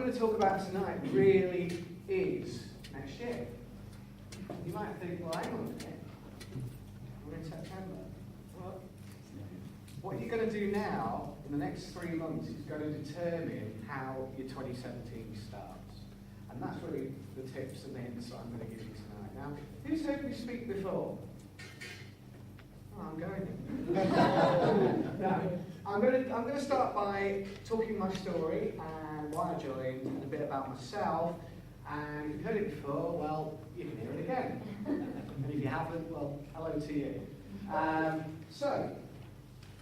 going to talk about tonight really is next year. You might think, well, hang on a minute, we're in September. Well, what you're going to do now in the next 3 months is going to determine how your 2017 starts. And that's really the tips and the hints that I'm going to give you tonight. Now, who's heard me speak before? Oh, I'm going. No, I'm going to start by talking my story and why I joined and a bit about myself. And if you've heard it before, well, you can hear it again. And if you haven't, well, hello to you. So,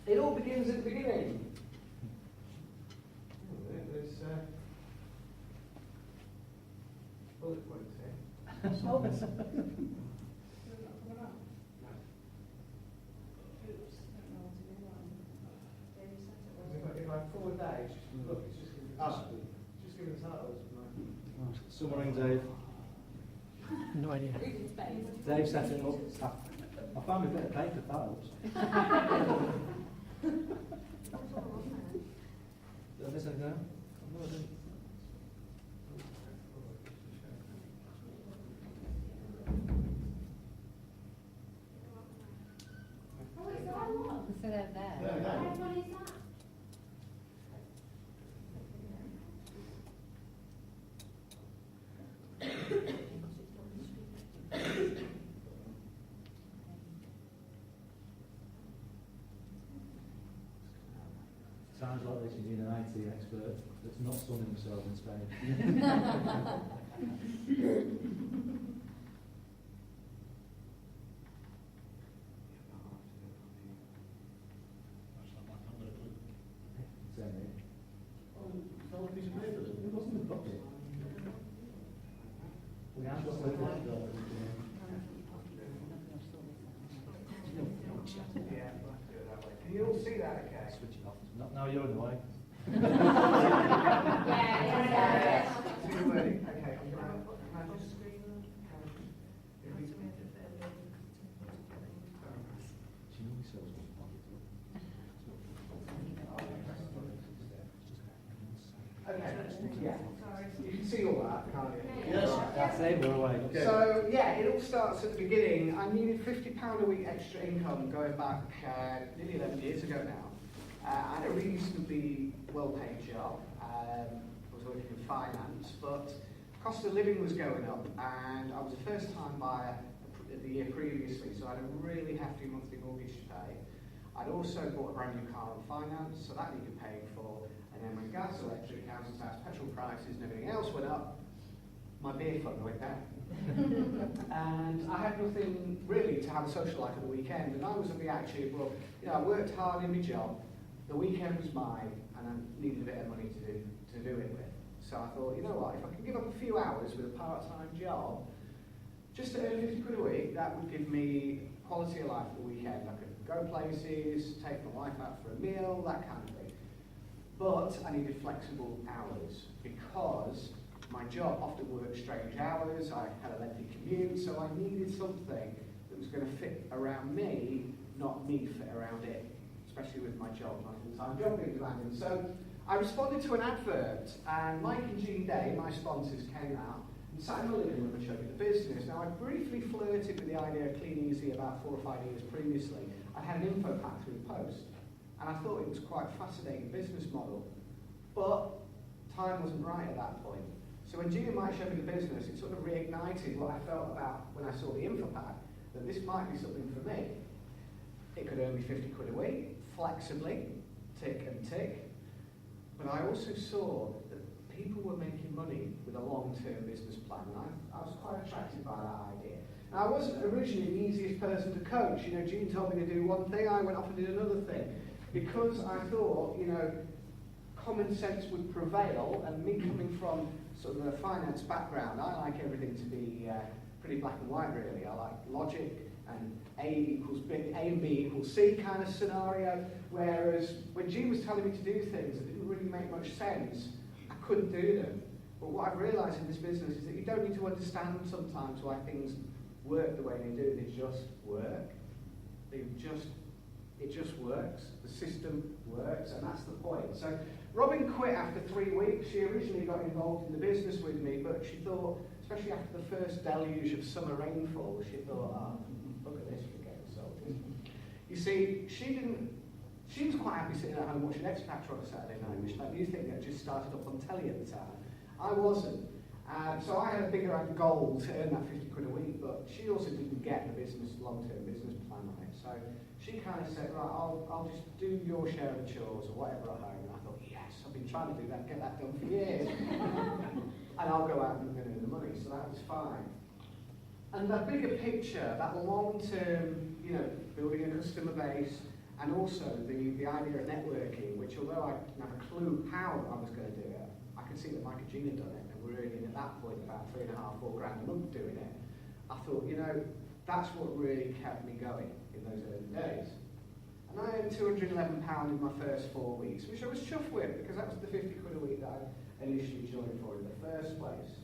it all begins at the beginning. There's bullet points here. If I forward that, it's just, look, it's just giving the titles. Someone ring Dave. No idea. Dave set it up. I found a bit of paper, that helps. Did I miss anything out? No, I didn't. Oh, it's that one. Instead of there. What one is that? Sounds like they should need an IT expert that's not sunning themselves in Spain. It wasn't a bucket. We have got Yeah, we'll have to do it that way. Can you all see that okay? Switch it off. Not now you're in the way. Yeah. See the wording? Okay, I'm going to just... She normally sells one pocket. Okay, yeah. You can see all that, can't you? Yes, that's it, we're away. Okay. So, yeah, it all starts at the beginning. I needed £50 a week extra income going back nearly 11 years ago now. I had a reasonably well-paid job. I was working in finance, but cost of living was going up, and I was a first-time buyer the year previously, so I had a really hefty monthly mortgage to pay. I'd also bought a brand new car on finance, so that needed paying for. And then when gas, electric, council tax, petrol prices and everything else went up, my beer fund went down. And I had nothing really to have a social life at the weekend. And I was of the attitude, well, you know, I worked hard in my job, the weekend was mine, and I needed a bit of money to do it with. So I thought, you know what, if I can give up a few hours with a part-time job, just to earn 50 quid a week, that would give me quality of life for the weekend. I could go places, take my wife out for a meal, that kind of thing. But I needed flexible hours because my job often worked strange hours, I had a lengthy commute, so I needed something that was going to fit around me, not me fit around it, especially with my job, my full-time job being demanding. So I responded to an advert, and Mike and Jean Day, my sponsors, came out and sat in the living room and showed me the business. Now, I briefly flirted with the idea of Clean Easy about 4 or 5 years previously. I had an info pack through the post, and I thought it was quite a fascinating business model. But time wasn't right at that point. So when Jean and Mike showed me the business, it sort of reignited what I felt about when I saw the info pack, that this might be something for me. It could earn me 50 quid a week, flexibly, tick and tick. But I also saw that people were making money with a long-term business plan, and I was quite attracted by that idea. Now, I wasn't originally the easiest person to coach. You know, Jean told me to do one thing, I went off and did another thing. Because I thought, you know, common sense would prevail, and me coming from sort of a finance background, I like everything to be pretty black and white, really. I like logic and A equals B, A and B equals C kind of scenario, whereas when Jean was telling me to do things that didn't really make much sense, I couldn't do them. But what I've realised in this business is that you don't need to understand sometimes why things work the way they do, they just work. They just It just works. The system works, and that's the point. So Robin quit after 3 weeks. She originally got involved in the business with me, but she thought, especially after the first deluge of summer rainfall, she thought, look at this, we're getting salty. You see, she was quite happy sitting at home watching X Factor on a Saturday night, which that new thing that just started up on telly at the time. I wasn't. So I had a bigger goal to earn that 50 quid a week, but she also didn't get the long-term business plan on it. So she kind of said, right, I'll just do your share of the chores or whatever at home. And I thought, yes, I've been trying to do that, get that done for years. And I'll go out and earn the money, so that was fine. And that bigger picture, that long-term, building a customer base, and also the idea of networking, which although I didn't have a clue how I was going to do it, I could see that Mike and Gina had done it, and we're earning at that point about £3,500–4,000 a month doing it. I thought, that's what really kept me going in those early days. And I earned £211 in my first 4 weeks, which I was chuffed with, because that was the 50 quid a week that I initially joined for in the first place.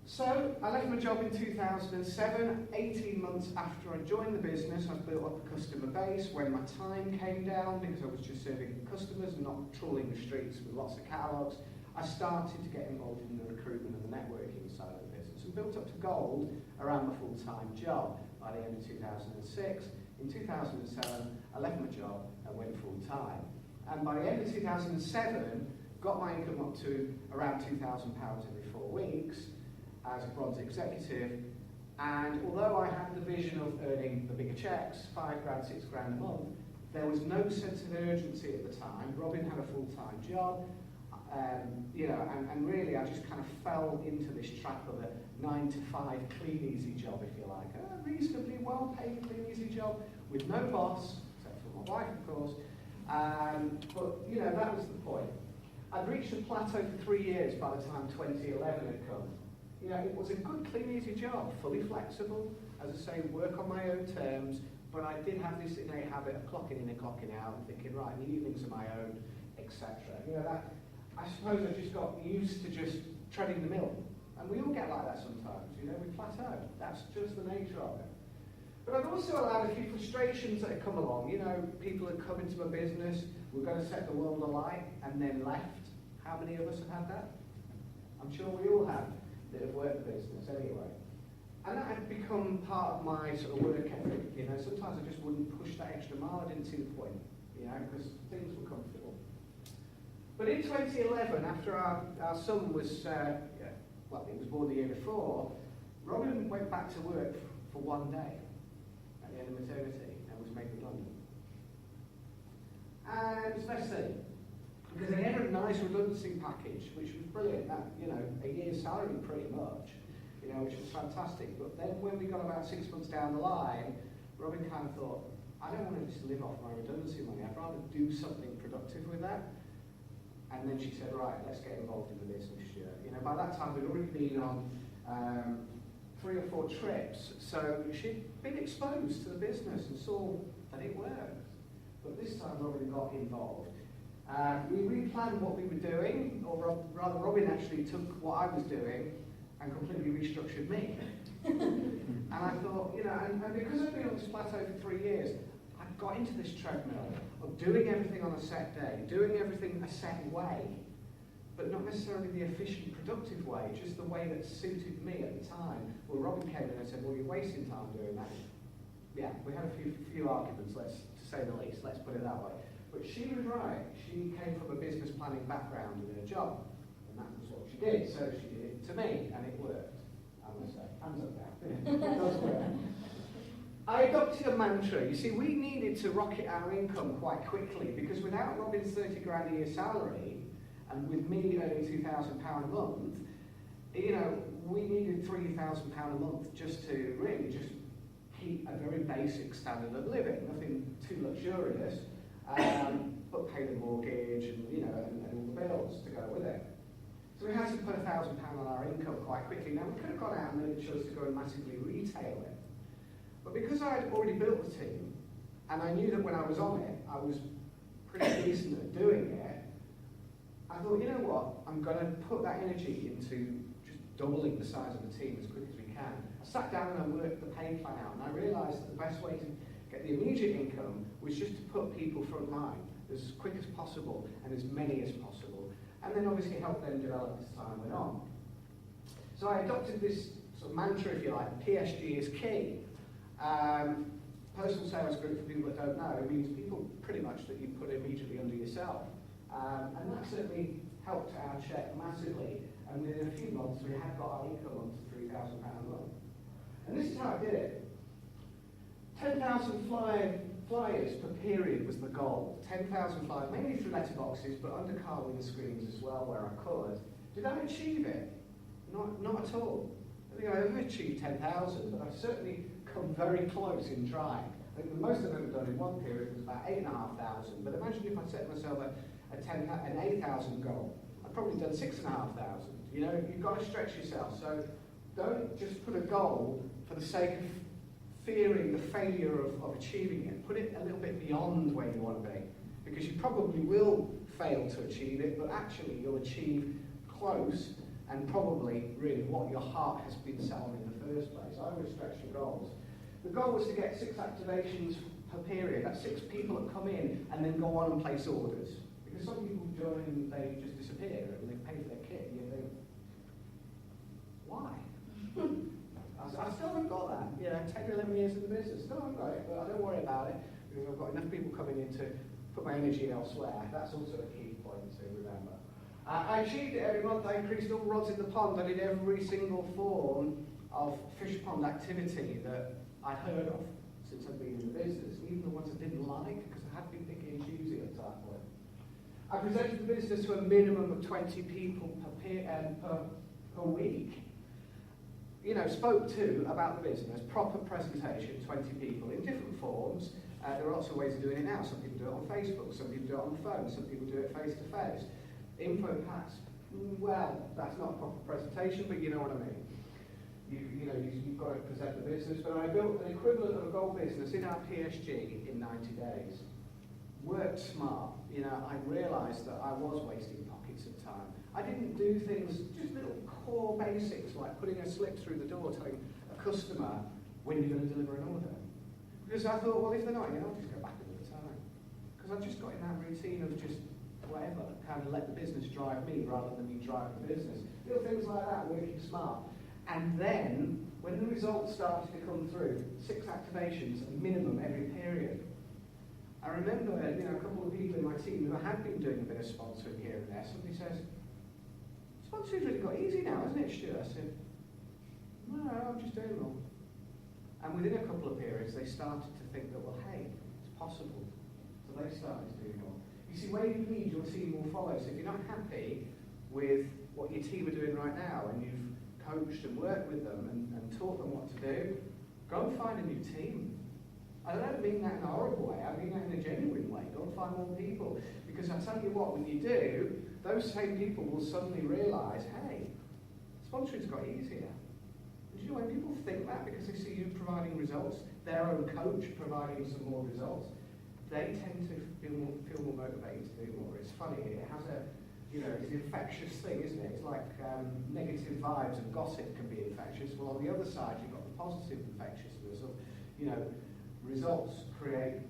So I left my job in 2007. 18 months after I joined the business, I built up a customer base. When my time came down, because I was just serving customers and not trawling the streets with lots of catalogues, I started to get involved in the recruitment and the networking side of the business and built up to gold around my full-time job by the end of 2006. In 2007, I left my job and went full-time. And by the end of 2007, got my income up to around £2,000 every 4 weeks as a bronze executive. And although I had the vision of earning the bigger checks, £5,000, £6,000 a month, there was no sense of urgency at the time. Robin had a full-time job, and really I just kind of fell into this trap of a 9-to-5 clean easy job, if you like, a reasonably well-paid clean easy job with no boss, except for my wife, of course. But that was the point. I'd reached a plateau for 3 years by the time 2011 had come. It was a good, clean, easy job, fully flexible, as I say, work on my own terms, but I did have this innate habit of clocking in and clocking out and thinking, right, the evenings are my own, etc. I suppose I just got used to just treading the mill. And we all get like that sometimes, we plateau. That's just the nature of it. But I've also allowed a few frustrations that have come along. People have come into my business, we're going to set the world alight, and then left. How many of us have had that? I'm sure we all have that have worked the business anyway. And that had become part of my sort of work ethic. Sometimes I just wouldn't push that extra mile. I didn't see the point, because things were comfortable. But in 2011, after our son was, he was born the year before, Robin went back to work for 1 day at the end of maternity and was made redundant. And it's messy, because they had a nice redundancy package, which was brilliant, that, a year's salary pretty much, which was fantastic. But then when we got about 6 months down the line, Robin kind of thought, I don't want to just live off my redundancy money, I'd rather do something productive with that. And then she said, right, let's get involved in the business, Stuart. By that time we'd already been on 3 or 4 trips, so she'd been exposed to the business and saw that it worked. But this time Robin got involved. We replanned what we were doing, or rather Robin actually took what I was doing and completely restructured me. And I thought, and because I've been on this plateau for 3 years, I got into this treadmill of doing everything on a set day, doing everything a set way, but not necessarily the efficient, productive way, just the way that suited me at the time. Well, Robin came in and said, well, you're wasting time doing that. Yeah, we had a few arguments, to say the least, let's put it that way. But she was right. She came from a business planning background in her job, and that was what she did. So she did it to me, and it worked. I must say, hands up now. It does work. I adopted a mantra. You see, we needed to rocket our income quite quickly, because without Robin's 30 grand a year salary, and with me earning £2,000 a month, we needed £3,000 a month just to really just keep a very basic standard of living, nothing too luxurious, but pay the mortgage and all the bills to go with it. So we had to put £1,000 on our income quite quickly. Now we could have gone out and made the choice to go and massively retail it, but because I had already built the team, and I knew that when I was on it, I was pretty decent at doing it, I thought, you know what, I'm going to put that energy into just doubling the size of the team as quick as we can. I sat down and I worked the pay plan out, and I realised that the best way to get the immediate income, was just to put people front line as quick as possible and as many as possible, and then obviously help them develop as time went on. So I adopted this sort of mantra, if you like, PSG is key. Personal sales group, for people that don't know, means people pretty much that you put immediately under yourself. And that certainly helped our check massively. And within a few months, we had got our income up to £3,000 a month. And this is how I did it. 10,000 flyers per period was the goal. 10,000 flyers, mainly through letterboxes, but under car windscreens as well, where I could. Did I achieve it? Not at all. I think I haven't achieved 10,000, but I've certainly come very close in trying. I think the most I've ever done in one period was about 8,500, but imagine if I set myself an 8,000 goal. I've probably done 6,500. You know, you've got to stretch yourself. So don't just put a goal for the sake of fearing the failure of achieving it. Put it a little bit beyond where you want to be, because you probably will fail to achieve it, but actually you'll achieve close and probably really what your heart has been set on in the first place. I always stretch your goals. The goal was to get 6 activations per period. That's 6 people that come in and then go on and place orders. Because some people join and they just disappear and they pay for their kit and you think, why? I still haven't got that. You know, 10 or 11 years in the business, still haven't got it, but I don't worry about it because I've got enough people coming in to put my energy elsewhere. That's also a key point to remember. I achieved it every month. I increased all rods in the pond. I did every single form of fish pond activity that I'd heard of since I've been in the business, even the ones I didn't like, because I had been picky and choosy at that point. I presented the business to a minimum of 20 people per week. You know, spoke to about the business, proper presentation, 20 people in different forms. There are lots of ways of doing it now. Some people do it on Facebook, some people do it on the phone, some people do it face to face. Info packs, well, that's not a proper presentation, but you know what I mean. You've got to present the business, but I built an equivalent of a gold business in our PSG in 90 days. Worked smart. You know, I realised that I was wasting pockets of time. I didn't do things, just little core basics like putting a slip through the door telling a customer when you're going to deliver an order. Because I thought, well, if they're not, I'll just go back another time. Because I've just got in that routine of just whatever, kind of let the business drive me rather than me drive the business. Little things like that, working smart. And then, when the results started to come through, 6 activations, a minimum every period. I remember, a couple of people in my team who had been doing a bit of sponsoring here and there. Somebody says, "Sponsoring's really got easy now, isn't it, Stuart?" I said, "No, I'm just doing more." And within a couple of periods, they started to think that, well, hey, it's possible. So they started to do more. You see, where you lead, your team will follow. So if you're not happy with what your team are doing right now, and you've coached and worked with them and taught them what to do, go and find a new team. I don't mean that in a horrible way, I mean that in a genuine way. Go and find more people. Because I tell you what, when you do, those same people will suddenly realise, hey, sponsoring's got easier. And you know, when people think that because they see you providing results, their own coach providing some more results, they tend to feel more motivated to do more. It's funny, it has it's an infectious thing, isn't it? It's like negative vibes and gossip can be infectious. Well, on the other side, you've got the positive infectiousness of, results create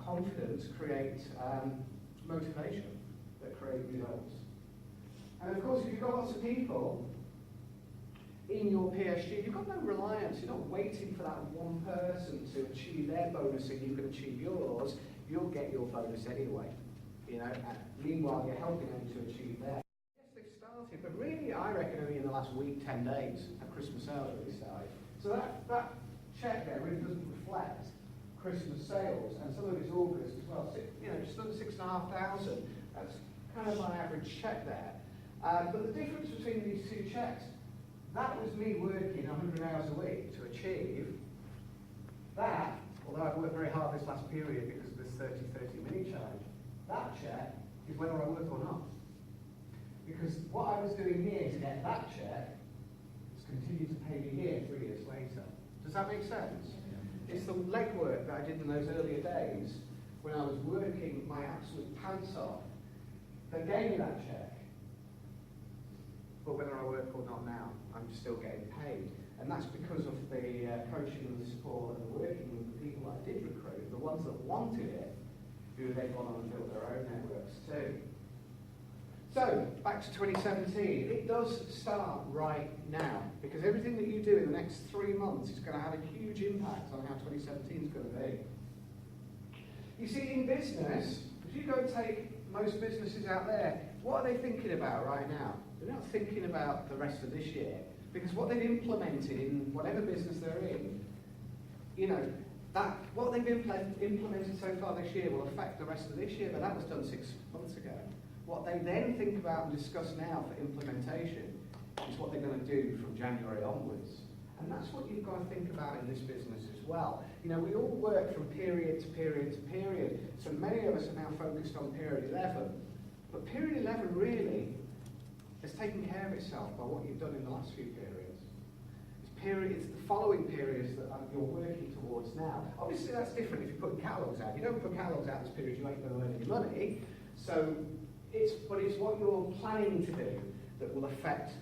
confidence, create motivation that create results. And of course, if you've got lots of people in your PSG, you've got no reliance. You're not waiting for that one person to achieve their bonus and you can achieve yours. You'll get your bonus anyway. And meanwhile, you're helping them to achieve theirs. Yes, they've started, but really, I reckon only in the last week, 10 days, at Christmas sales really started. So that check there really doesn't reflect Christmas sales, and some of it's August as well. Just under 6,500. That's kind of my average check there. But the difference between these two checks, that was me working 100 hours a week to achieve that, although I've worked very hard this last period because of this 30-30 mini challenge. That check is whether I work or not. Because what I was doing here to get that check has continued to pay me here 3 years later. Does that make sense? Yeah. It's the legwork that I did in those earlier days when I was working my absolute pants off that gave me that check. But whether I work or not now, I'm still getting paid. And that's because of the coaching and the support and the working with the people I did recruit, the ones that wanted it, who they've gone on and built their own networks too. So, back to 2017, it does start right now, because everything that you do in the next 3 months is going to have a huge impact on how 2017 is going to be. You see, in business, if you go and take most businesses out there, what are they thinking about right now? They're not thinking about the rest of this year, because what they've implemented in whatever business they're in, you know, that what they've implemented so far this year will affect the rest of this year, but that was done 6 months ago. What they then think about and discuss now for implementation is what they're going to do from January onwards. And that's what you've got to think about in this business as well. You know, we all work from period to period to period, so many of us are now focused on period 11. But period 11 really has taken care of itself by what you've done in the last few periods. It's the following periods that you're working towards now. Obviously that's different if you're putting catalogues out. If you don't put catalogues out this period, you ain't going to earn any money. So it's what you're planning to do that will affect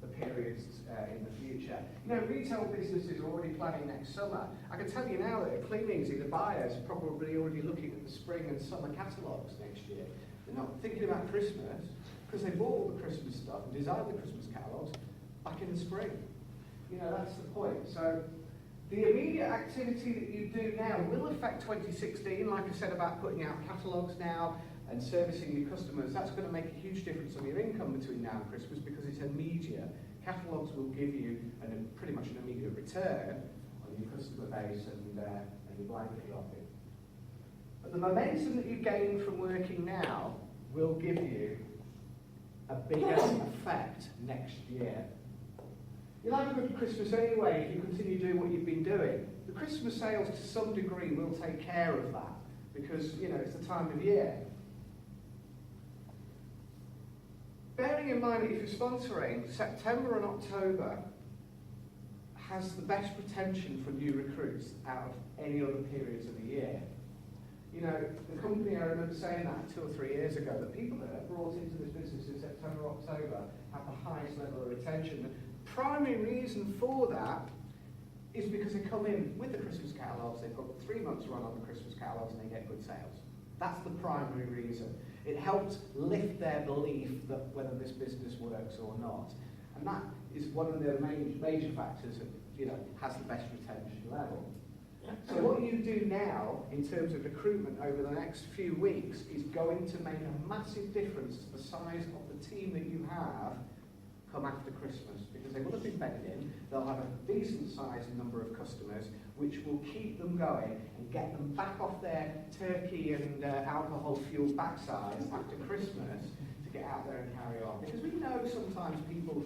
the periods in the future. You know, retail businesses are already planning next summer. I can tell you now that cleaning the buyers are probably already looking at the spring and summer catalogues next year. They're not thinking about Christmas because they bought all the Christmas stuff and designed the Christmas catalogues back in the spring. You know, that's the point. So the immediate activity that you do now will affect 2016, like I said about putting out catalogues now and servicing your customers. That's going to make a huge difference on your income between now and Christmas because it's immediate. Catalogues will give you pretty much an immediate return on your customer base and your blanket shopping. But the momentum that you gain from working now will give you a bigger effect next year. You'll have a good Christmas anyway if you continue doing what you've been doing. The Christmas sales to some degree will take care of that because, you know, it's the time of year. Bearing in mind that if you're sponsoring, September and October has the best retention for new recruits out of any other periods of the year. You know, the company, I remember saying that 2 or 3 years ago, that people that are brought into this business in September, October have the highest level of retention. The primary reason for that is because they come in with the Christmas catalogues, they've got 3 months run on the Christmas catalogues and they get good sales. That's the primary reason. It helps lift their belief that whether this business works or not. And that is one of the major factors that, you know, has the best retention level. So what you do now in terms of recruitment over the next few weeks is going to make a massive difference to the size of the team that you have come after Christmas, because they will have been bedded in, they'll have a decent sized number of customers, which will keep them going and get them back off their turkey and alcohol-fueled backsides after Christmas to get out there and carry on. Because we know sometimes people,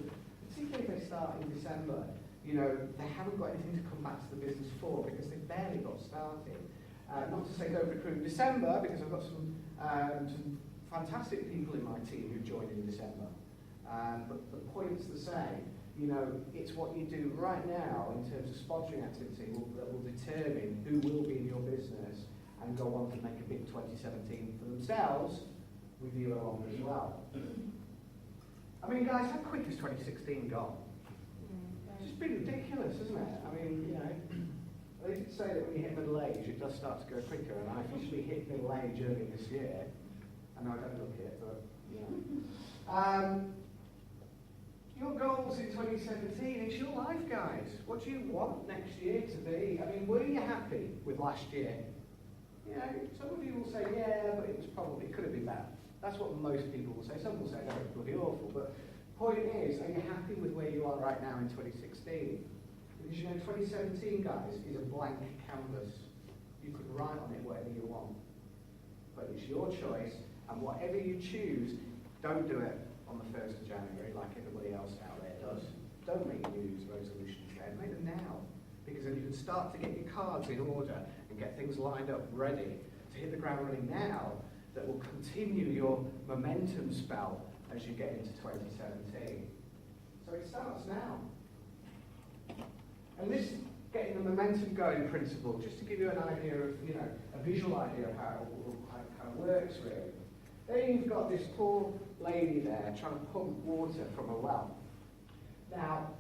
particularly if they start in December, you know, they haven't got anything to come back to the business for because they've barely got started. Not to say don't recruit in December, because I've got some fantastic people in my team who joined in December. But the point's the same. You know, it's what you do right now in terms of sponsoring activity that will determine who will be in your business and go on to make a big 2017 for themselves with you along as well. I mean, guys, how quick is 2016 gone? It's just been ridiculous, isn't it? I mean, you know, they did say that when you hit middle age, it does start to go quicker, and I officially hit middle age early this year. I know I don't look it, but, you know. Your goals in 2017, it's your life, guys. What do you want next year to be? I mean, were you happy with last year? You know, some of you will say, yeah, but it could have been better. That's what most people will say. Some will say, no, it's bloody awful. But point is, are you happy with where you are right now in 2016? Because, you know, 2017, guys, is a blank canvas. You could write on it whatever you want. But it's your choice, and whatever you choose, don't do it on the 1st of January like everybody else out there does. Don't make New Year's resolutions then, make them now. Because then you can start to get your cards in order and get things lined up ready to hit the ground running now that will continue your momentum spell as you get into 2017. So it starts now. And this getting the momentum going principle, just to give you an idea of, you know, a visual idea of how it works really. There you've got this poor lady there trying to pump water from a well. Now,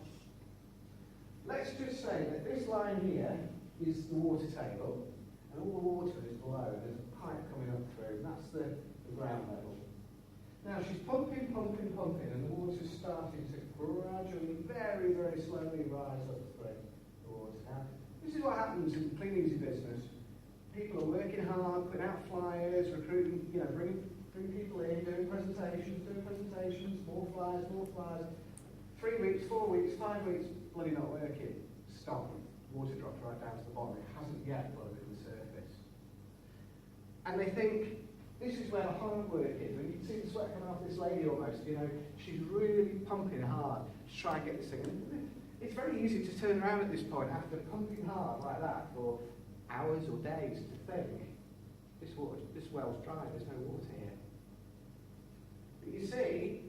let's just say that this line here is the water table, and all the water is below. There's a pipe coming up through, and that's the ground level. Now she's pumping, and the water's starting to gradually, very, very slowly rise up through the water. Now, this is what happens in the clean easy business. People are working hard, putting out flyers, recruiting, bringing people in, doing presentations, more flyers. 3 weeks, 4 weeks, 5 weeks, bloody not working. Stop. Water drops right down to the bottom. It hasn't yet flooded the surface. And they think, this is where the hard work is. And you can see the sweat coming off this lady almost, she's really pumping hard to try and get this thing. And it's very easy to turn around at this point after pumping hard like that for hours or days to think, this well's dry, there's no water here. But you see,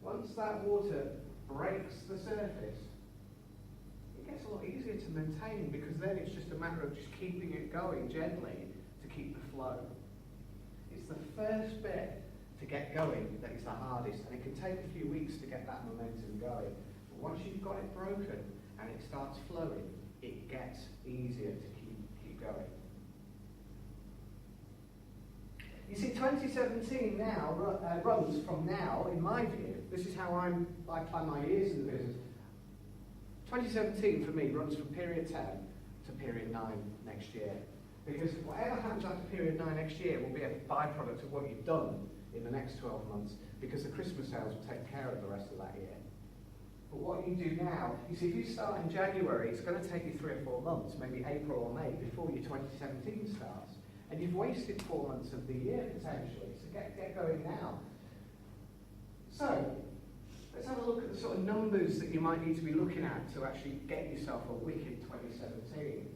once that water breaks the surface, it gets a lot easier to maintain, because then it's just a matter of just keeping it going gently to keep the flow. It's the first bit to get going that is the hardest, and it can take a few weeks to get that momentum going. But once you've got it broken and it starts flowing, it gets easier to keep going. You see, 2017 now runs from now, in my view. This is how I plan my years in the business. 2017 for me runs from period 10 to period 9 next year. Because whatever happens after period 9 next year will be a byproduct of what you've done in the next 12 months, because the Christmas sales will take care of the rest of that year. But what you do now, you see, if you start in January, it's going to take you 3 or 4 months, maybe April or May, before your 2017 starts. And you've wasted 4 months of the year, potentially, so get going now. So, let's have a look at the sort of numbers that you might need to be looking at to actually get yourself a wicked 2017.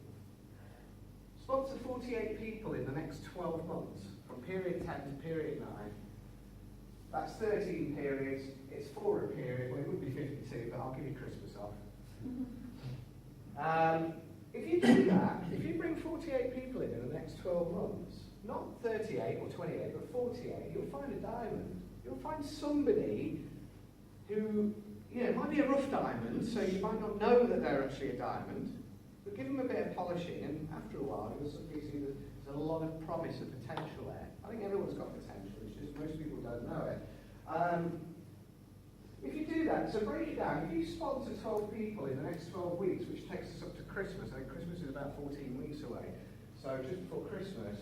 Sponsor 48 people in the next 12 months, from period 10 to period 9. That's 13 periods, it's 4 a period, well it would be 52, but I'll give you Christmas off. If you do that, if you bring 48 people in the next 12 months, not 38 or 28, but 48, you'll find a diamond. You'll find somebody who, it might be a rough diamond, so you might not know that they're actually a diamond, but give them a bit of polishing, and after a while, you'll suddenly see that there's a lot of promise and potential there. I think everyone's got potential, it's just most people don't know it. If you do that, so break it down, if you sponsor 12 people in the next 12 weeks, which takes us up to Christmas, I think Christmas is about 14 weeks away, so just before Christmas,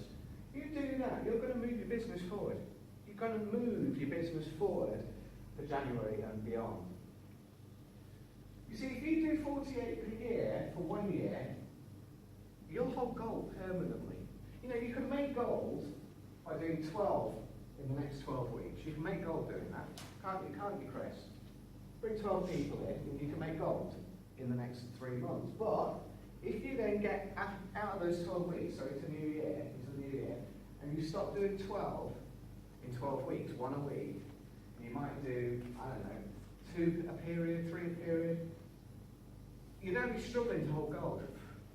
you do that, you're going to move your business forward. You're going to move your business forward for January and beyond. You see, if you do 48 per year for 1 year, you'll hold gold permanently. You can make gold by doing 12 in the next 12 weeks. You can make gold doing that. Can't you, Chris? Bring 12 people in and you can make gold in the next 3 months. But if you then get out of those 12 weeks, so it's a new year, and you stop doing 12 in 12 weeks, 1 a week, and you might do, 2 a period, 3 a period, you're going to be struggling to hold gold.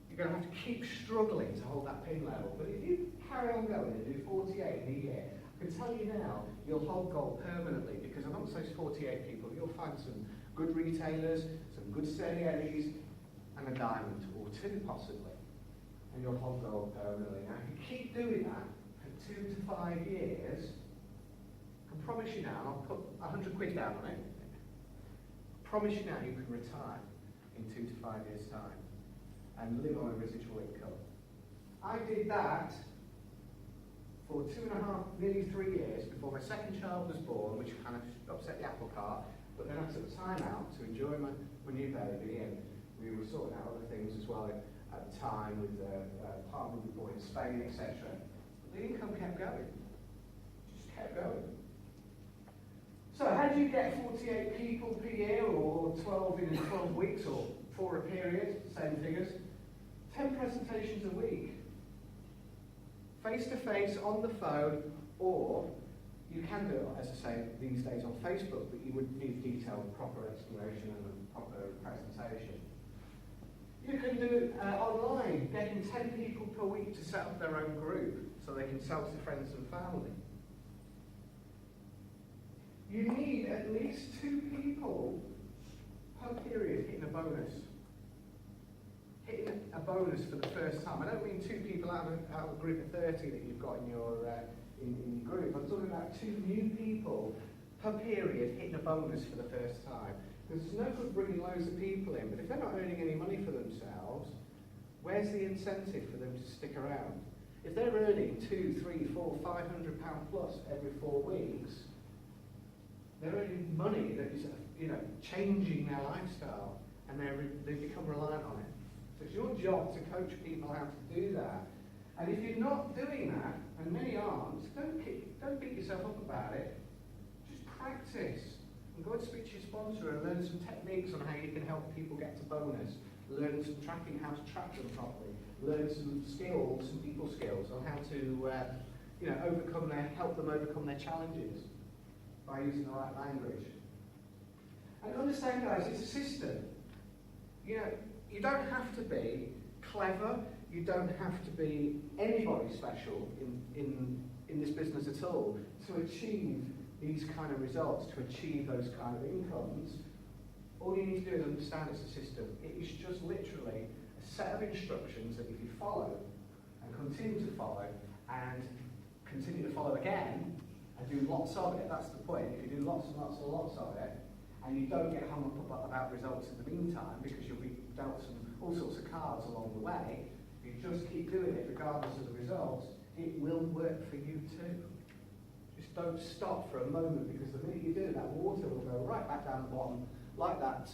You're going to have to keep struggling to hold that pin level. But if you carry on going and do 48 in a year, I can tell you now, you'll hold gold permanently, because amongst those 48 people, you'll find some good retailers, some good steady eddies, and a diamond, or 2 possibly. And you'll hold gold permanently. Now, if you keep doing that for 2 to 5 years, I can promise you now, and I'll put 100 quid down on it, I promise you now you can retire in 2 to 5 years' time and live on a residual income. I did that for 2.5, nearly 3 years before my second child was born, which kind of upset the apple cart, but then I took time out to enjoy my new baby, and we were sorting out other things as well at the time with the apartment we bought in Spain, etc. But the income kept going, just kept going. So how do you get 48 people per year, or 12 in 12 weeks, or 4 a period, same figures? 10 presentations a week. Face-to-face, on the phone, or you can do it, as I say, these days on Facebook, but you would need detailed, proper explanation and a proper presentation. You can do it online, getting 10 people per week to set up their own group so they can sell to friends and family. You need at least 2 people per period hitting a bonus. a bonus for the first time, I don't mean 2 people out of a group of 30 that you've got in your group. I'm talking about 2 new people per period hitting a bonus for the first time. Because it's no good bringing loads of people in, but if they're not earning any money for themselves, where's the incentive for them to stick around? If they're earning 2, 3, 4, 500 pound plus every 4 weeks, they're earning money that is, changing their lifestyle, and they become reliant on it. So it's your job to coach people how to do that. And if you're not doing that, and many aren't, don't beat yourself up about it. Just practice. And go and speak to your sponsor and learn some techniques on how you can help people get to bonus. Learn some tracking, how to track them properly. Learn some skills, some people skills on how to, help them overcome their challenges by using the right language. And understand, guys, it's a system. You don't have to be clever. You don't have to be anybody special in this business at all to achieve these kind of results, to achieve those kind of incomes. All you need to do is understand it's a system. It is just literally a set of instructions that if you follow and continue to follow and continue to follow again and do lots of it, that's the point. If you do lots and lots and lots of it and you don't get hung up about results in the meantime because you'll be dealt all sorts of cards along the way, you just keep doing it regardless of the results, it will work for you too. Just don't stop for a moment, because the minute you do, that water will go right back down the bottom, like that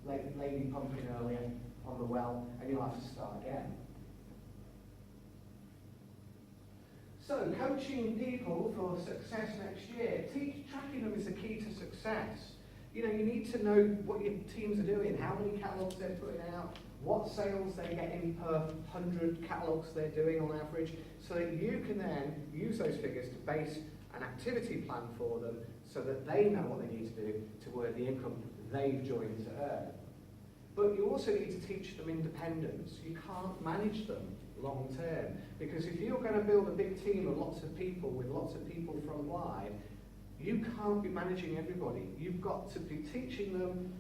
lady pumping earlier on the well, and you'll have to start again. So, coaching people for success next year. Tracking them is the key to success. You need to know what your teams are doing, how many catalogues they're putting out, what sales they're getting per 100 catalogues they're doing on average, so that you can then use those figures to base an activity plan for them so that they know what they need to do to earn the income they've joined to earn. But you also need to teach them independence. You can't manage them long term, because if you're going to build a big team of lots of people with lots of people from wide, you can't be managing everybody. You've got to be teaching them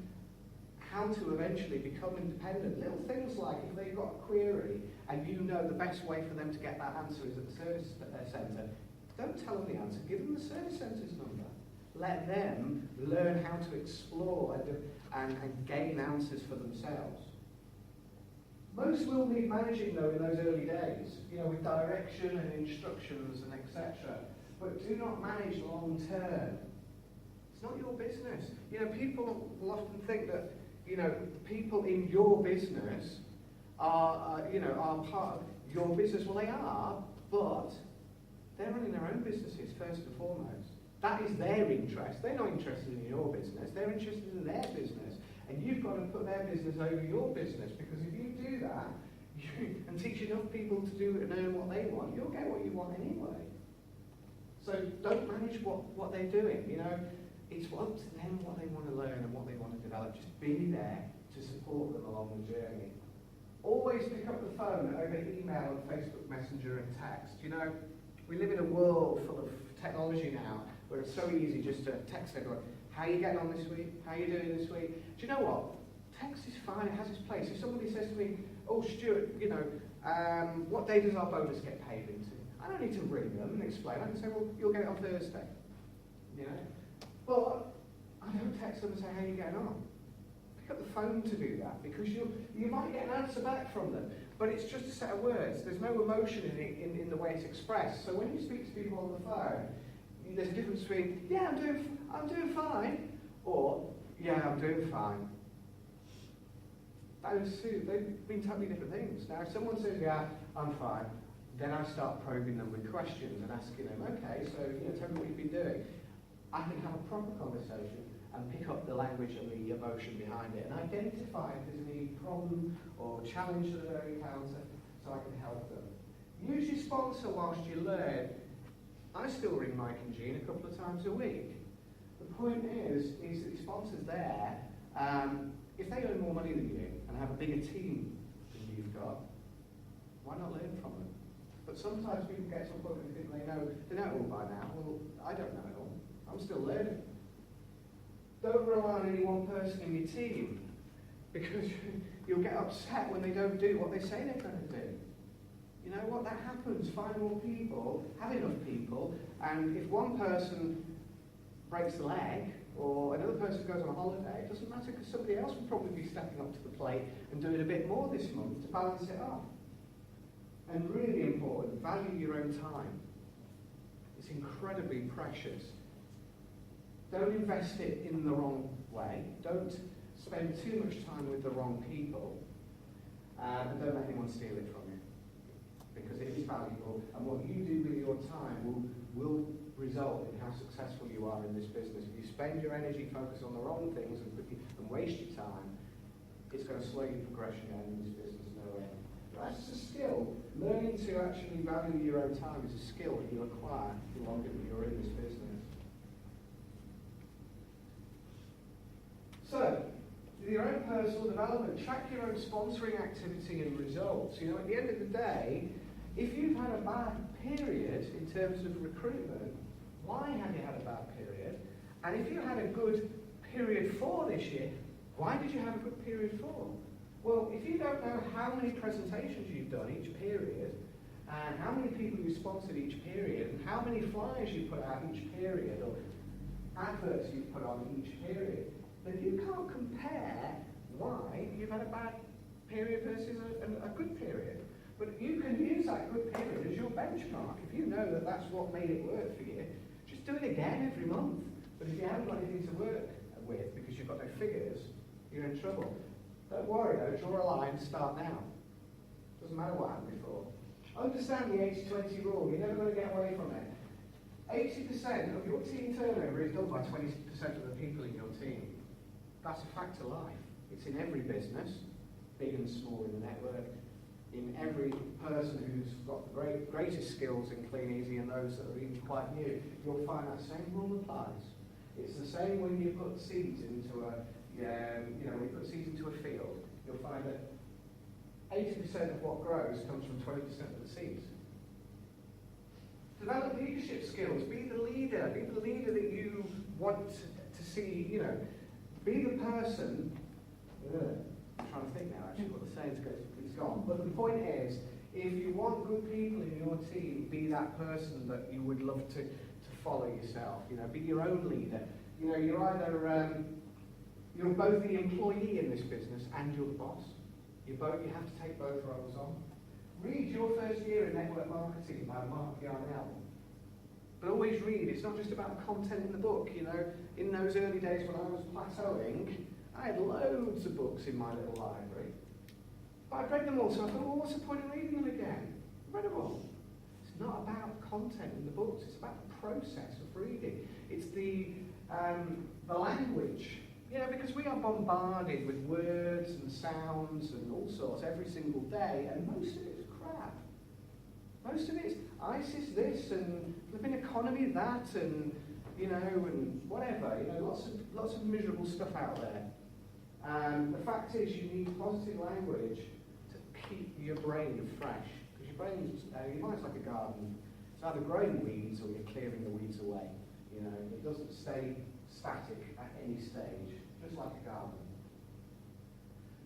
how to eventually become independent. Little things like if they've got a query and you know the best way for them to get that answer is at the service centre, don't tell them the answer, give them the service centre's number. Let them learn how to explore and gain answers for themselves. Most will need managing though in those early days, with direction and instructions and etc. But do not manage long term. It's not your business. People will often think that, people in your business are part of your business. Well, they are, but they're running their own businesses first and foremost. That is their interest. They're not interested in your business. They're interested in their business. And you've got to put their business over your business, because if you do that and teach enough people to do and earn what they want, you'll get what you want anyway. So don't manage what they're doing. It's up to them what they want to learn and what they want to develop. Just be there to support them along the journey. Always pick up the phone over email and Facebook Messenger and text. We live in a world full of technology now where it's so easy just to text everyone. How are you getting on this week? How are you doing this week? Do you know what? Text is fine, it has its place. If somebody says to me, oh Stuart, what day does our bonus get paid into? I don't need to ring them and explain. I can say, well, you'll get it on Thursday. But I don't text them and say, how are you getting on? Pick up the phone to do that, because you might get an answer back from them, but it's just a set of words. There's no emotion in the way it's expressed. So when you speak to people on the phone, there's a difference between, yeah, I'm doing fine, or, yeah, I'm doing fine. Those two, they've been totally different things. Now, if someone says, yeah, I'm fine, then I start probing them with questions and asking them, okay, so, tell me what you've been doing. I can have a proper conversation and pick up the language and the emotion behind it and identify if there's any problem or challenge that they encounter, so I can help them. Use your sponsor whilst you learn. I still ring Mike and Jean a couple of times a week. The point is that the sponsor's there. If they earn more money than you and have a bigger team than you've got, why not learn from them? But sometimes people get to a point where they think they know it all by now. Well, I don't know it all. I'm still learning. Don't rely on any one person in your team. because you'll get upset when they don't do what they say they're going to do. You know what? That happens. Find more people, have enough people, and if one person breaks a leg or another person goes on a holiday, it doesn't matter because somebody else will probably be stepping up to the plate and doing a bit more this month to balance it off. And really important, value your own time. It's incredibly precious. Don't invest it in the wrong way. Don't spend too much time with the wrong people. And don't let anyone steal it from you. Because it is valuable, and what you do with your time will result in how successful you are in this business. If you spend your energy focused on the wrong things and waste your time, it's going to slow your progression down in this business no end. That's a skill. Learning to actually value your own time is a skill that you acquire the longer that you're in this business. So, your own personal development, track your own sponsoring activity and results. You know, at the end of the day, if you've had a bad period in terms of recruitment, why have you had a bad period? And if you had a good period 4 this year, why did you have a good period 4? Well, if you don't know how many presentations you've done each period, and how many people you sponsored each period, and how many flyers you put out each period, or adverts you put on each period, then you can't compare why you've had a bad period versus a good period. But you can use that good period as your benchmark. If you know that that's what made it work for you, just do it again every month. But if you haven't got anything to work with because you've got no figures, you're in trouble. Don't worry though, draw a line, start now. Doesn't matter what happened before. Understand the 80-20 rule, you're never going to get away from it. 80% of your team turnover is done by 20% of the people in your team. That's a fact of life. It's in every business, big and small in the network. In every person who's got the greatest skills in Clean Easy and those that are even quite new, you'll find that same rule applies. It's the same when you put seeds into when you put seeds into a field. You'll find that 80% of what grows comes from 20% of the seeds. Develop leadership skills. Be the leader. Be the leader that you want to see. You know, be the person. I'm trying to think now. Actually, what the saying's gone. But the point is, if you want good people in your team, be that person that you would love to follow yourself. You know, be your own leader. You know, you're either you're both the employee in this business and you're the boss. You have to take both roles on. Read Your First Year in Network Marketing by Mark Yarnell. But always read. It's not just about the content in the book. You know, in those early days when I was plateauing, I had loads of books in my little library. But I'd read them all, so I thought, well, what's the point of reading them again? I read them all. It's not about content in the books, it's about the process of reading. It's the language. You know, because we are bombarded with words and sounds and all sorts every single day, and most of it is crap. Most of it is ISIS this and flipping economy that and, you know, and whatever. You know, lots of miserable stuff out there. The fact is you need positive language to keep your brain fresh. Because your brain's, your mind's like a garden. It's either growing weeds or you're clearing the weeds away. You know, it doesn't stay static at any stage, just like a garden.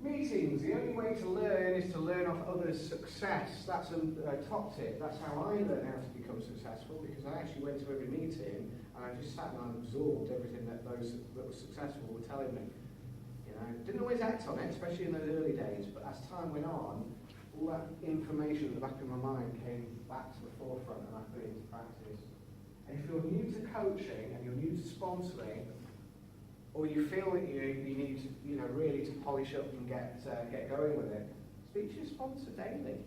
Meetings, the only way to learn is to learn off others' success. That's a top tip. That's how I learned how to become successful, because I actually went to every meeting and I just sat and absorbed everything that those that were successful were telling me. I didn't always act on it, especially in those early days, but as time went on, all that information at the back of my mind came back to the forefront and I put it into practice. And if you're new to coaching and you're new to sponsoring, or you feel that you need to, you know, really to polish up and get going with it, speak to your sponsor daily.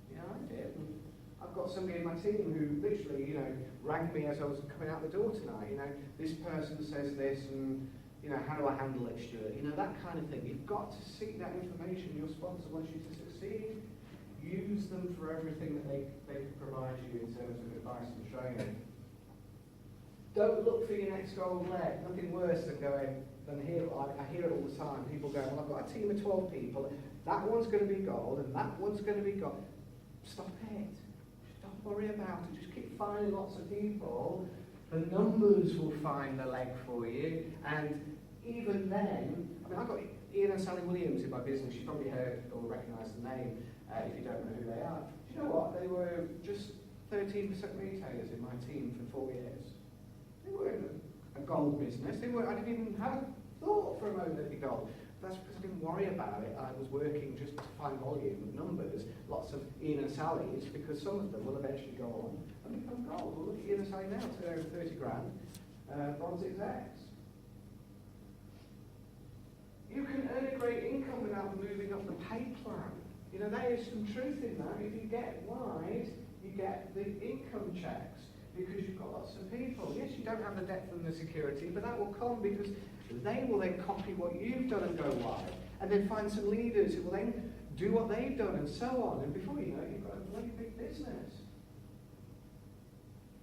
You know, I did. And I've got somebody in my team who literally, you know, rang me as I was coming out the door tonight. You know, this person says this and, you know, how do I handle it, Stuart? You know, that kind of thing. You've got to seek that information. Your sponsor wants you to succeed. Use them for everything that they can provide you in terms of advice and training. Don't look for your next gold leg. Nothing worse than going, I hear it all the time. People go, well, I've got a team of 12 people. That one's going to be gold and that one's going to be gold. Stop it. Just don't worry about it. Just keep finding lots of people. The numbers will find the leg for you, and even then, I mean, I've got Ian and Sally Williams in my business, you've probably heard or recognise the name if you don't know who they are. Do you know what? They were just 13% retailers in my team for 4 years. They weren't a gold business. They weren't, I didn't even have a thought for a moment they'd be gold. That's because I didn't worry about it. I was working just to find volume of numbers, lots of Ian and Sally's, because some of them will eventually go on and become gold. Well, look at Ian and Sally now, turn over 30 grand, bronze execs. You can earn a great income without moving up the pay plan. You know, there is some truth in that. If you get wide, you get the income checks because you've got lots of people. Yes, you don't have the depth and the security, but that will come because they will then copy what you've done and go wide, and then find some leaders who will then do what they've done and so on. And before you know it, you've got a bloody big business.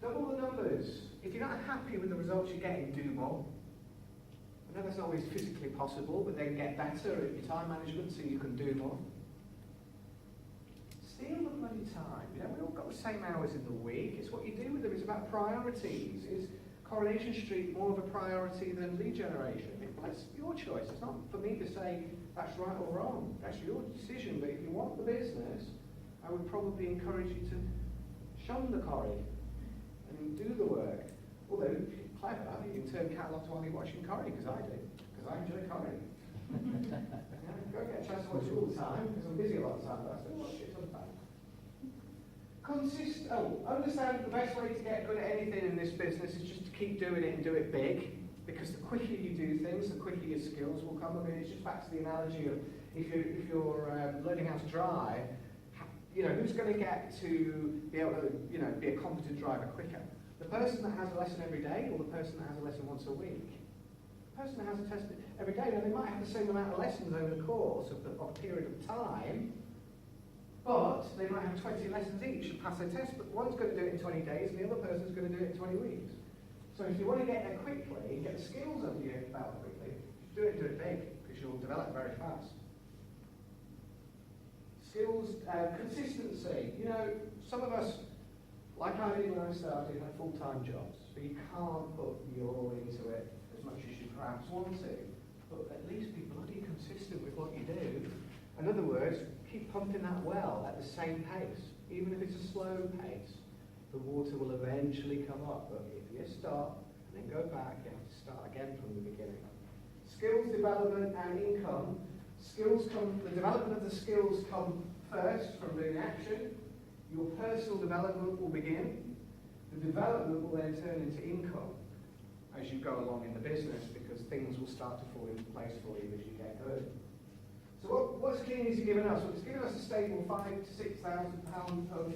Double the numbers. If you're not happy with the results you're getting, do more. I know that's not always physically possible, but then get better at your time management so you can do more. Steal the bloody time. You know, we've all got the same hours in the week. It's what you do with them. It's about priorities. Is Coronation Street more of a priority than lead generation? Well, it's your choice. It's not for me to say that's right or wrong. That's your decision. But if you want the business, I would probably encourage you to shun the corrie and do the work. Although, if you're clever, you can turn catalogues while you're watching corrie, because I do. Because I enjoy corrie. Go get a chance to watch it all the time, because I'm busy a lot of the time, but I still watch it sometimes. Understand the best way to get good at anything in this business is just to keep doing it and do it big, because the quicker you do things, the quicker your skills will come. I mean, it's just back to the analogy of if you're learning how to drive, you know, who's going to get to be able to, you know, be a competent driver quicker? The person that has a lesson every day, or the person that has a lesson once a week? The person that has a test every day, now they might have the same amount of lessons over the course of a period of time, but they might have 20 lessons each and pass their test, but one's going to do it in 20 days and the other person's going to do it in 20 weeks. So if you want to get there quickly, get the skills under your belt quickly, do it big, because you'll develop very fast. Skills, consistency. You know, some of us, like I did when I started, had full-time jobs, but you can't put your all into it as much as you perhaps want to. But at least be bloody consistent with what you do. In other words, keep pumping that well at the same pace. Even if it's a slow pace, the water will eventually come up. But if you stop and then go back, you have to start again from the beginning. Skills development and income. The development of the skills come first from doing action. Your personal development will begin. The development will then turn into income as you go along in the business, because things will start to fall into place for you as you get good. So what's Cleaneasy given us? Well, it's given us a stable £5,000 to £6,000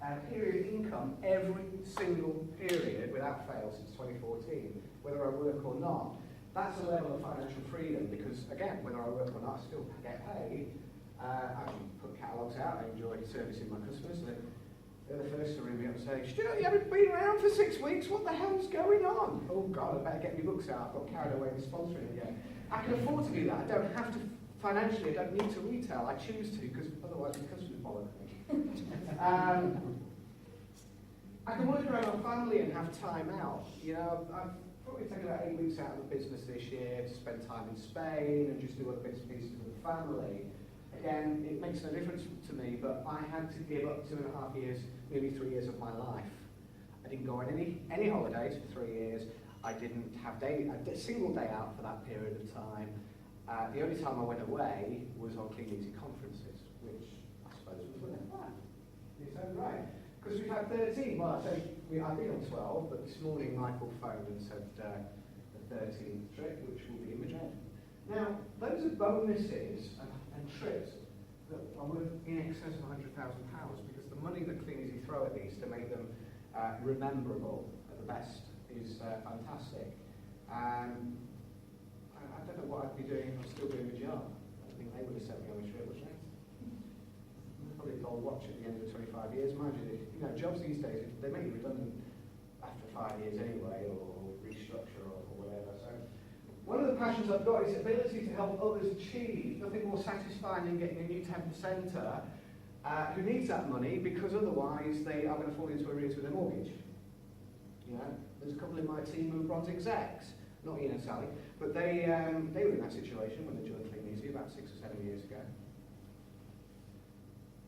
of period income every single period without fail since 2014, whether I work or not. That's a level of financial freedom, because again, whether I work or not, I still get paid. I actually put catalogues out. I enjoy servicing my customers. They're the first to ring me up and say, Stuart, you haven't been around for 6 weeks. What the hell's going on? Oh God, I better get my books out. I've got carried away with sponsoring again. I can afford to do that. I don't have to financially. I don't need to retail. I choose to, because otherwise my customers bother me. I can work around my family and have time out. You know, I've probably taken about 8 weeks out of the business this year to spend time in Spain and just do other bits and pieces with the family. Again, it makes no difference to me, but I had to give up 2.5 years, nearly 3 years of my life. I didn't go on any holidays for 3 years. I didn't have a single day out for that period of time. The only time I went away was on Cleaneasy conferences, which I suppose was when I planned. It's so right. Because we've had 13. Well, I've been on 12, but this morning Michael phoned and said the 13th trip, which will be in Madrid. Now, those are bonuses and trips that are worth in excess of £100,000, because the money that Cleaneasy throw at these to make them rememberable at the best is fantastic. I don't know what I'd be doing if I was still doing the job. I think they would have sent me on a trip, wouldn't they? Probably they'll watch at the end of 25 years. Mind you know, jobs these days, they make you redundant after 5 years anyway, or restructure or whatever. So one of the passions I've got is the ability to help others achieve. Nothing more satisfying than getting a new temp centre who needs that money, because otherwise they are going to fall into arrears with their mortgage. You know, there's a couple in my team who are bronze execs, not Ian and Sally, but they were in that situation when they joined Cleaneasy. property about 6 or 7 years ago.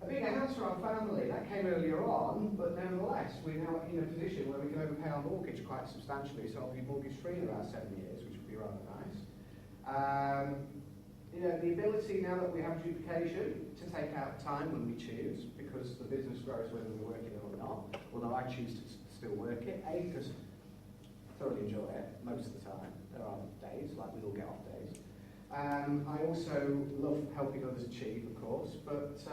A bigger house for our family, that came earlier on, but nevertheless, we're now in a position where we can overpay our mortgage quite substantially, so I'll be mortgage free in about 7 years, which would be rather nice. You know, the ability now that we have duplication to take out time when we choose, because the business grows whether we're working or not, although I choose to still work it, A, because I thoroughly enjoy it most of the time. There are days, like we all get off days. I also love helping others achieve, of course, but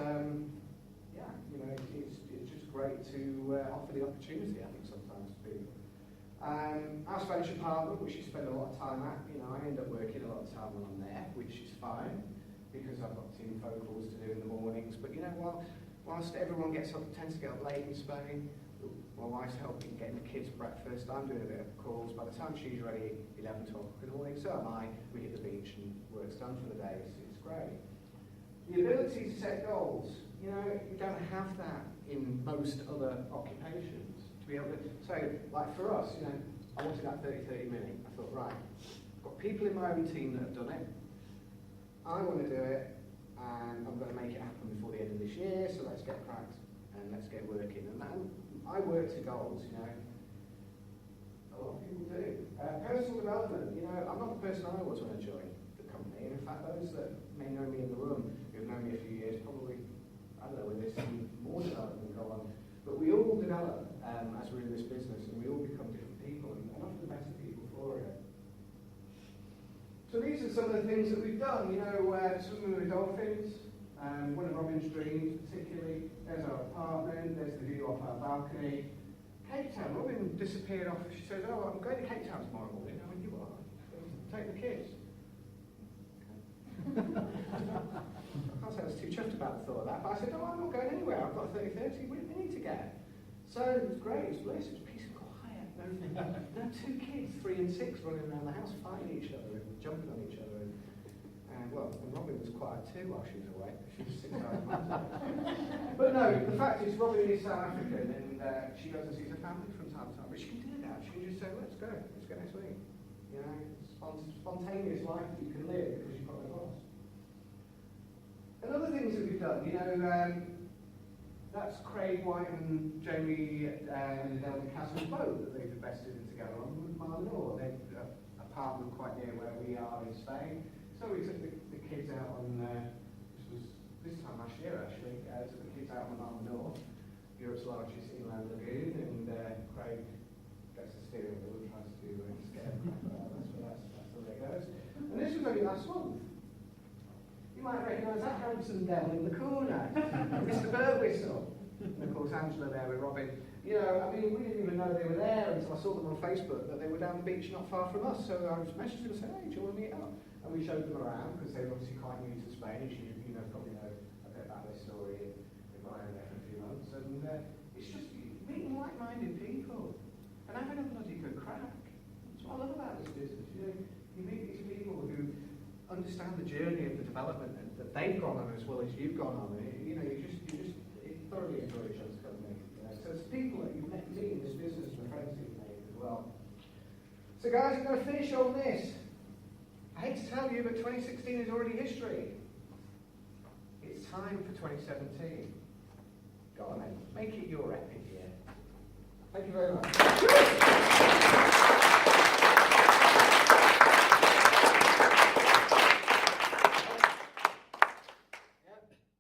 yeah, you know, it's just great to offer the opportunity, I think, sometimes to people. Our Spanish apartment, which you spend a lot of time at, you know, I end up working a lot of time when I'm there, which is fine, because I've got team phone calls to do in the mornings. But you know, whilst everyone tends to get up late in Spain, my wife's helping getting the kids breakfast, I'm doing a bit of calls. By the time she's ready, 11, 12 o'clock in the morning, so am I. We hit the beach and work's done for the day. It's great. The ability to set goals, you know, you don't have that in most other occupations. To be able to, so like for us, you know, I wanted that 30-30 minute. I thought, right, I've got people in my own team that have done it. I want to do it, and I'm going to make it happen before the end of this year, so let's get cracked and let's get working. And I work to goals, you know. A lot of people do. Personal development, you know, I'm not the person I was when I joined the company. And in fact, those that may know me in the room, who've known me a few years, probably, I don't know, when there's some more development go on. But we all develop as we're in this business, and we all become different people, and often better people for it. So these are some of the things that we've done, you know, swimming with dolphins. One of Robin's dreams, particularly, there's our apartment, there's the view off our balcony. Cape Town, Robin disappeared off. She says, "Oh, I'm going to Cape Town tomorrow morning." I went, "You are? Take the kids." I can't say I was too chuffed about the thought of that, but I said, "Oh, I'm not going anywhere. I've got 30-30. We need to get." So it was great. It was bliss. It was peace and quiet. No 2 kids, 3 and 6, running around the house fighting each other and jumping on each other. And Robin was quiet too while she was away. She was 6 hours away. But no, the fact is, Robin is South African, and she goes and sees her family from time to time. But she can do that. She can just say, "Let's go next week." You know, spontaneous life that you can live because you've got no boss. And other things that we've done, you know, that's Craig White and Jamie and Adele Castle's boat that they've invested in together on Marnor. They've got an apartment quite near where we are in Spain. So we took the kids out on, this time last year actually, took the kids out on Marnor, Europe's largest inland lagoon, and Craig gets the steering wheel and tries to scare the crap out of us, but that's the way it goes. And this was only last month. You might recognise that handsome devil in the corner, Mr. Burwhistle. And of course Angela there with Robin. You know, I mean, we didn't even know they were there until I saw them on Facebook, that they were down the beach not far from us. So I was messaging them and said, "Hey, do you want to meet up?" And we showed them around, because they were obviously quite new to Spain, as you know, probably know a bit about their story. They've gone over there for a few months. And it's just meeting like-minded people and having a bloody good crack. That's what I love about this business. You know, you meet these people who understand the journey of the development that they've gone on as well as you've gone on. You know, you just thoroughly enjoy each other's company. You know? So it's people that you've met in this business and the friends that you've made as well. So guys, I'm going to finish on this. I hate to tell you, but 2016 is already history. It's time for 2017. Go on then, make it your epic year. Thank you very much.